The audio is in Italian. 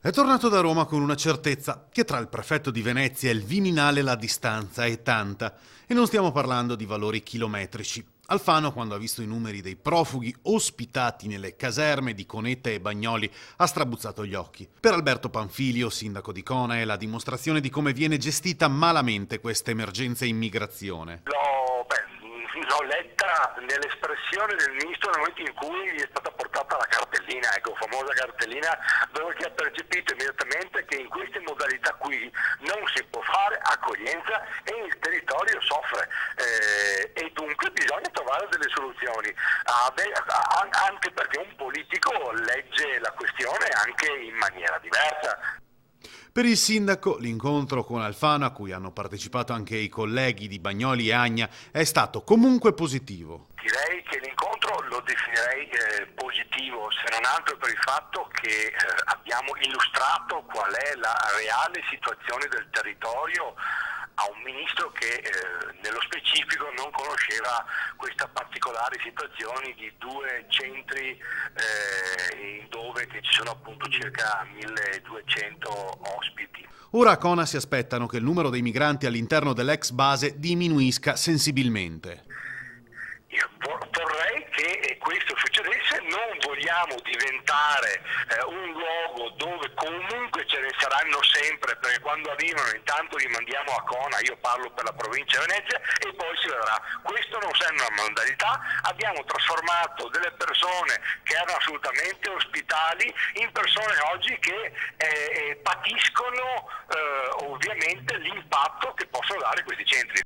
È tornato da Roma con una certezza, che tra il prefetto di Venezia e il Viminale la distanza è tanta. E non stiamo parlando di valori chilometrici. Alfano, quando ha visto i numeri dei profughi ospitati nelle caserme di Conetta e Bagnoli, ha strabuzzato gli occhi. Per Alberto Panfilio, sindaco di Cona, è la dimostrazione di come viene gestita malamente questa emergenza immigrazione. L'ho letta nell'espressione del ministro nel momento in cui gli è stata portata la cartellina, famosa cartellina, dove ha percepito immediatamente che in queste modalità qui non si può fare accoglienza e il territorio soffre e dunque bisogna trovare delle soluzioni, anche perché un politico legge la questione anche in maniera diversa. Per il sindaco, l'incontro con Alfano, a cui hanno partecipato anche i colleghi di Bagnoli e Agna, è stato comunque positivo. Direi che l'incontro lo definirei positivo, se non altro per il fatto che abbiamo illustrato qual è la reale situazione del territorio a un ministro che nello specifico non conosceva questa particolare situazione di due centri dove ci sono appunto circa 1200 ospiti. Ora a Cona si aspettano che il numero dei migranti all'interno dell'ex base diminuisca sensibilmente. Io vorrei che questo succedesse, non vogliamo diventare un luogo dove comunque ce ne saranno sempre, perché quando arrivano intanto li mandiamo a Cona, io parlo per la provincia di Venezia, e poi si vedrà. Questo non è una modalità, abbiamo trasformato delle persone che erano assolutamente ospitali in persone oggi che patiscono ovviamente l'impatto che possono dare questi centri.